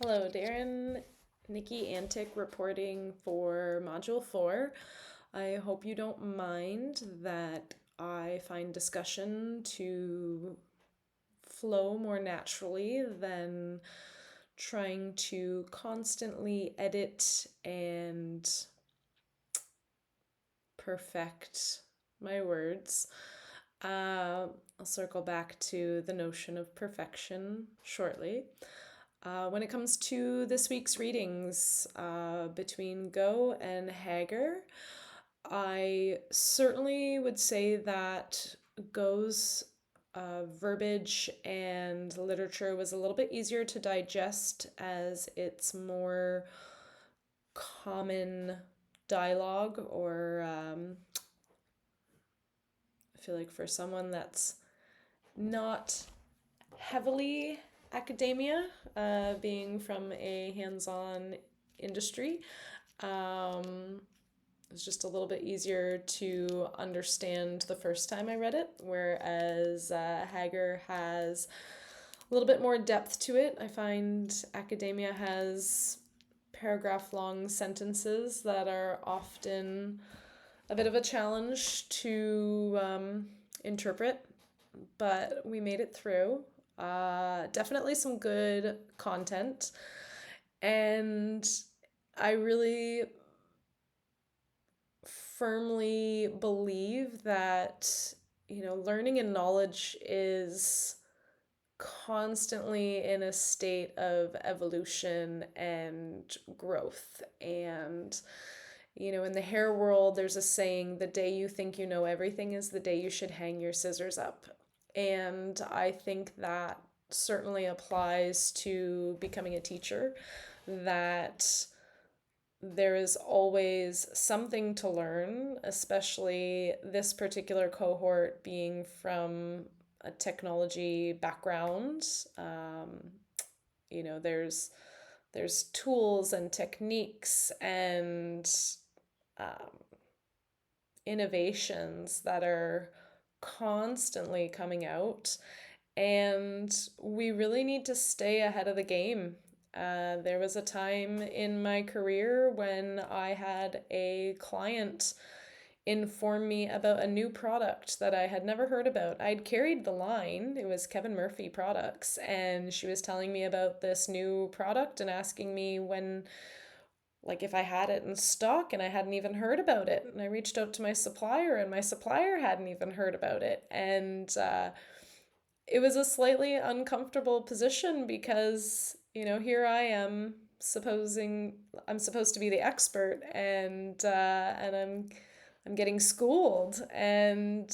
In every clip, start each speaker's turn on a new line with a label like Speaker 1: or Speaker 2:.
Speaker 1: Hello, Darren. Nikki Antic reporting for Module 4. I hope you don't mind that I find discussion to flow more naturally than trying to constantly edit and perfect my words. I'll circle back to the notion of perfection shortly. When it comes to this week's readings between Go and Hagar, I certainly would say that Go's verbiage and literature was a little bit easier to digest as it's more common dialogue, or I feel like for someone that's not heavily academia, being from a hands-on industry. It's just a little bit easier to understand the first time I read it, whereas Hagar has a little bit more depth to it. I find academia has paragraph long sentences that are often a bit of a challenge to interpret, but we made it through. Definitely some good content. And I really firmly believe that, learning and knowledge is constantly in a state of evolution and growth. And, in the hair world, there's a saying, the day you think you know everything is the day you should hang your scissors up. And I think that certainly applies to becoming a teacher, that there is always something to learn, especially this particular cohort being from a technology background. There's tools and techniques and um, innovations that are constantly coming out, and we really need to stay ahead of the game. There was a time in my career when I had a client inform me about a new product that I had never heard about. I'd carried the line, it was Kevin Murphy Products, and she was telling me about this new product and asking me if I had it in stock, and I hadn't even heard about it. And I reached out to my supplier, and my supplier hadn't even heard about it. And it was a slightly uncomfortable position because, here I am supposing I'm supposed to be the expert, and I'm getting schooled, and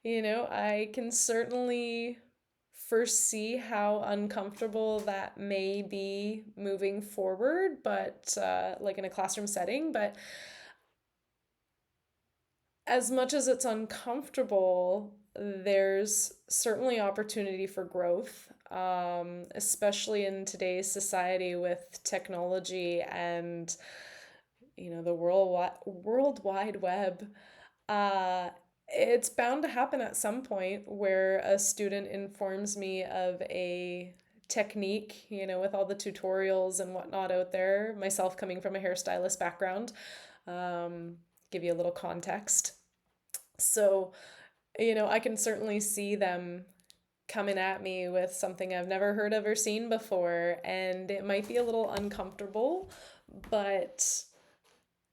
Speaker 1: I can certainly foresee how uncomfortable that may be moving forward, but like in a classroom setting. But as much as it's uncomfortable, there's certainly opportunity for growth, especially in today's society with technology and the World Wide Web. It's bound to happen at some point where a student informs me of a technique, with all the tutorials and whatnot out there, myself coming from a hairstylist background. Um, give you a little context. So, I can certainly see them coming at me with something I've never heard of or seen before, and it might be a little uncomfortable, but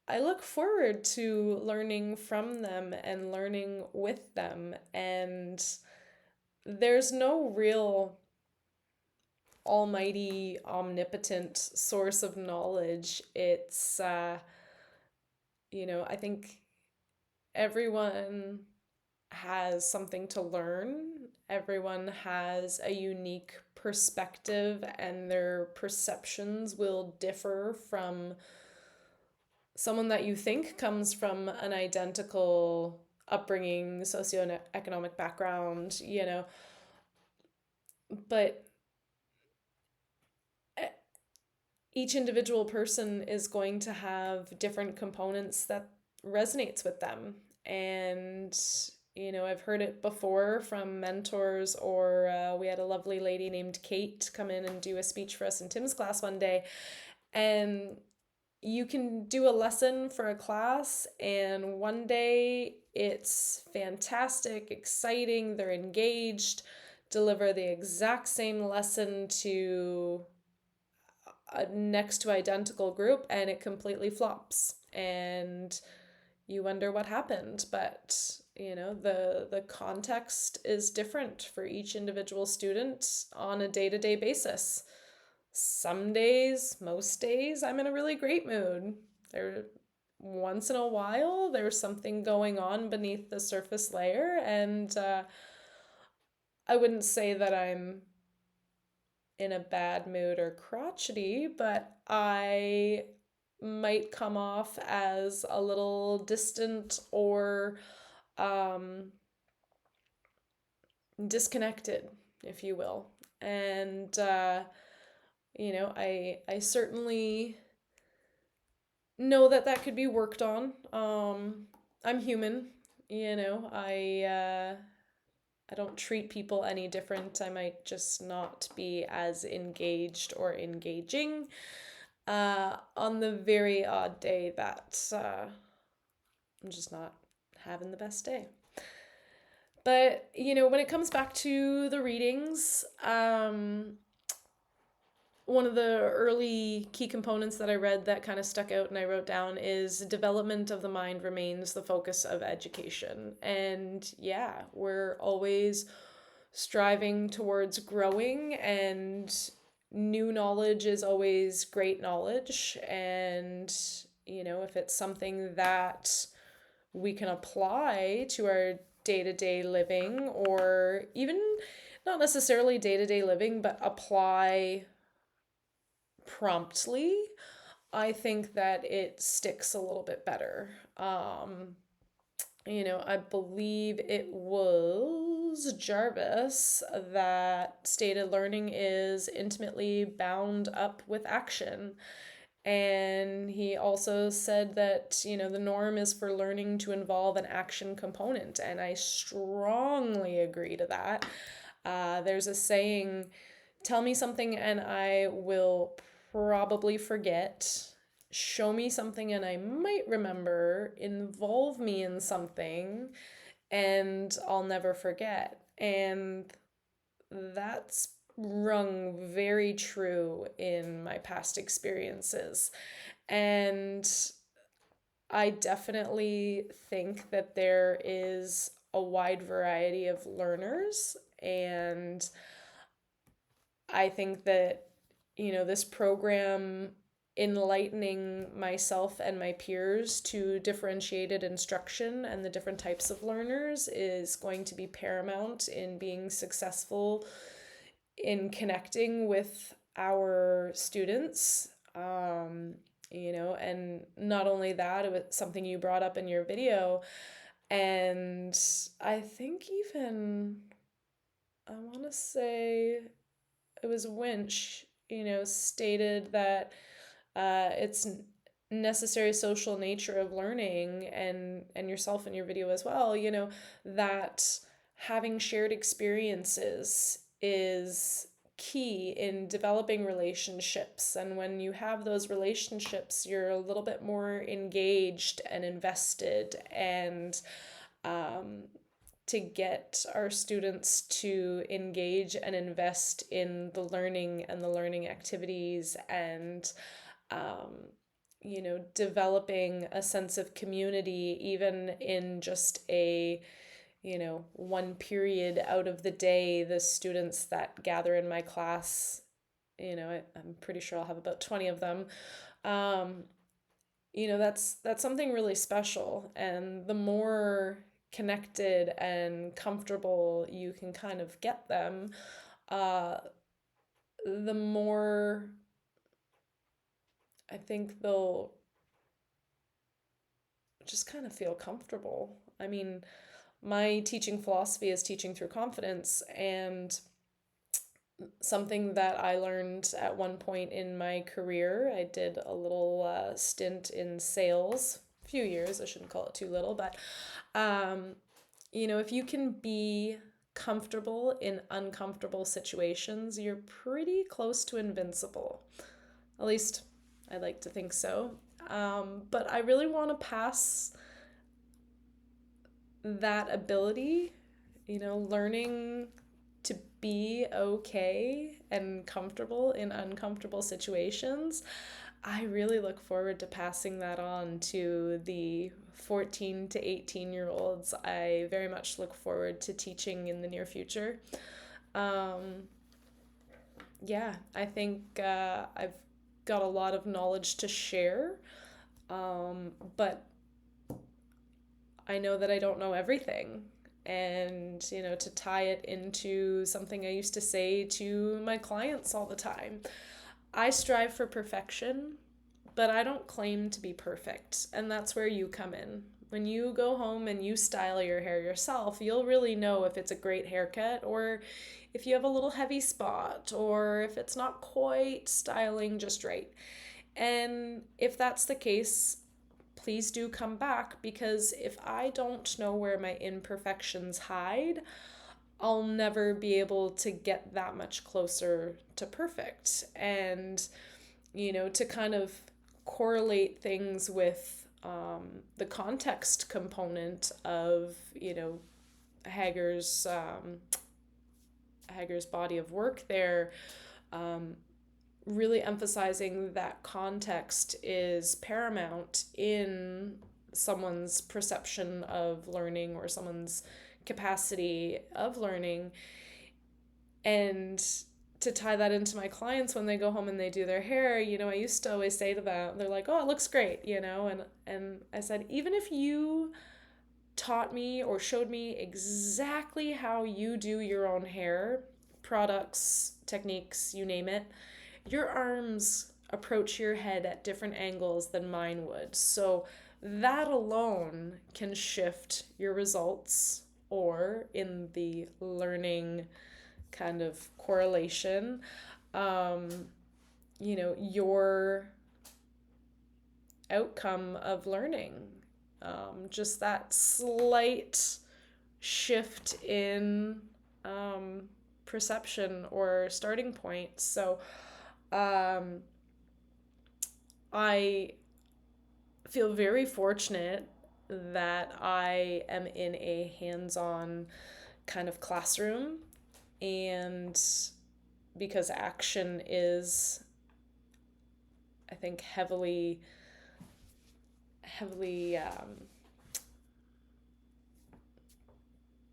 Speaker 1: I look forward to learning from them and learning with them. And there's no real almighty, omnipotent source of knowledge. I think everyone has something to learn. Everyone has a unique perspective, and their perceptions will differ from someone that you think comes from an identical upbringing, socioeconomic background, but each individual person is going to have different components that resonates with them. And I've heard it before from mentors, or we had a lovely lady named Kate come in and do a speech for us in Tim's class one day. And you can do a lesson for a class, and one day it's fantastic, exciting, they're engaged, deliver the exact same lesson to a next to identical group, and it completely flops. And you wonder what happened, but the context is different for each individual student on a day-to-day basis. Some days, most days, I'm in a really great mood. There Once in a while there's something going on beneath the surface layer, and I wouldn't say that I'm in a bad mood or crotchety, but I might come off as a little distant or um, disconnected, if you will. And I certainly know that that could be worked on. I'm human, I don't treat people any different. I might just not be as engaged or engaging on the very odd day that I'm just not having the best day. But, when it comes back to the readings, one of the early key components that I read that kind of stuck out and I wrote down is development of the mind remains the focus of education. And yeah, we're always striving towards growing, and new knowledge is always great knowledge. And, if it's something that we can apply to our day-to-day living, or even not necessarily day-to-day living, but apply promptly, I think that it sticks a little bit better. I believe it was Jarvis that stated learning is intimately bound up with action. And he also said that, the norm is for learning to involve an action component. And I strongly agree to that. There's a saying, tell me something and I will probably forget. Show me something and I might remember. Involve me in something and I'll never forget. And that's rung very true in my past experiences. And I definitely think that there is a wide variety of learners, and I think that, this program enlightening myself and my peers to differentiated instruction and the different types of learners is going to be paramount in being successful in connecting with our students. And not only that, it was something you brought up in your video. And I think even, I want to say it was Winch, stated that it's necessary social nature of learning, and yourself in your video as well, that having shared experiences is key in developing relationships. And when you have those relationships, you're a little bit more engaged and invested. And to get our students to engage and invest in the learning and the learning activities, and developing a sense of community, even in just a one period out of the day. The students that gather in my class, I'm pretty sure I'll have about 20 of them. That's something really special. And the more connected and comfortable you can kind of get them, the more I think they'll just kind of feel comfortable. I mean, my teaching philosophy is teaching through confidence, and something that I learned at one point in my career, I did a little stint in sales, a few years, I shouldn't call it too little, but if you can be comfortable in uncomfortable situations, you're pretty close to invincible. At least I like to think so. But I really want to pass that ability, learning to be okay and comfortable in uncomfortable situations. I really look forward to passing that on to the 14 to 18-year-olds. I very much look forward to teaching in the near future. Um, yeah, I think I've got a lot of knowledge to share, but I know that I don't know everything. And, to tie it into something I used to say to my clients all the time, I strive for perfection, but I don't claim to be perfect. And that's where you come in. When you go home and you style your hair yourself, you'll really know if it's a great haircut or if you have a little heavy spot or if it's not quite styling just right. And if that's the case, please do come back, because if I don't know where my imperfections hide, I'll never be able to get that much closer to perfect. And, to kind of correlate things with the context component of, Hager's Hager's body of work there, um, really emphasizing that context is paramount in someone's perception of learning or someone's capacity of learning. And to tie that into my clients when they go home and they do their hair, I used to always say to them, they're like, "Oh, it looks great," and I said, even if you taught me or showed me exactly how you do your own hair, products, techniques, you name it, your arms approach your head at different angles than mine would. So that alone can shift your results, or in the learning kind of correlation, um, your outcome of learning. Just that slight shift in perception or starting point. So um, I feel very fortunate that I am in a hands-on kind of classroom, and because action is, I think, heavily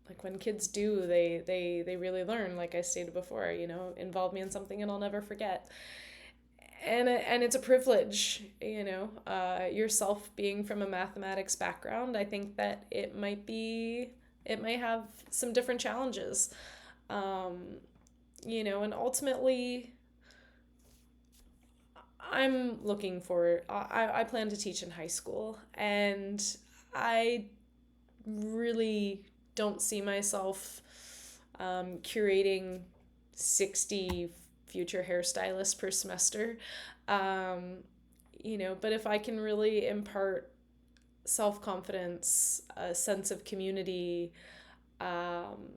Speaker 1: like when kids do, they really learn. Like I stated before, involve me in something and I'll never forget. And it's a privilege, yourself being from a mathematics background. I think that it might have some different challenges, and ultimately I'm looking for, I plan to teach in high school, and I really don't see myself curating 60 future hairstylists per semester. Um, but if I can really impart self-confidence, a sense of community, um,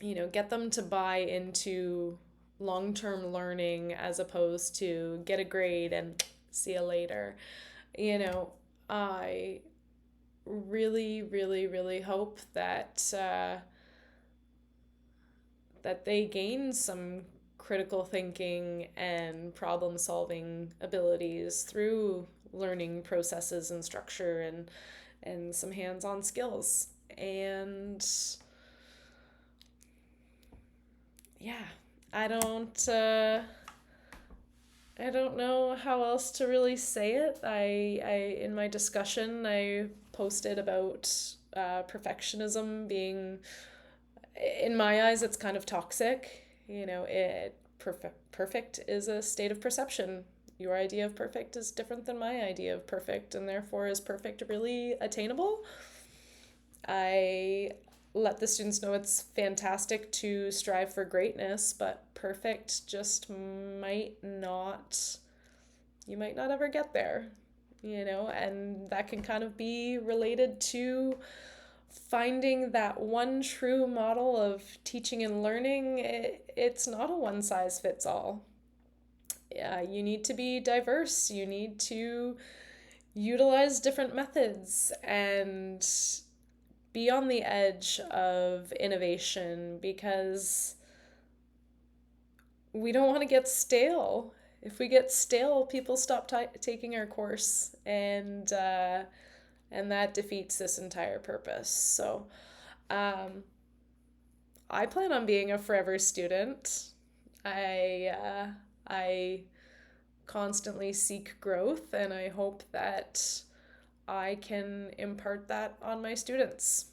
Speaker 1: get them to buy into long-term learning as opposed to get a grade and see you later. I really, really, really hope that they gain some critical thinking and problem solving abilities through learning processes and structure and some hands-on skills. And yeah, I don't I don't know how else to really say it. I in my discussion I posted about perfectionism being, in my eyes, it's kind of toxic. Perfect is a state of perception. Your idea of perfect is different than my idea of perfect, and therefore, is perfect really attainable? I let the students know it's fantastic to strive for greatness, but perfect just you might not ever get there, and that can kind of be related to finding that one true model of teaching and learning, it's not a one size fits all. Yeah, you need to be diverse. You need to utilize different methods and be on the edge of innovation because we don't want to get stale. If we get stale, people stop taking our course, and that defeats this entire purpose. So, um, I plan on being a forever student. I constantly seek growth, and I hope that I can impart that on my students.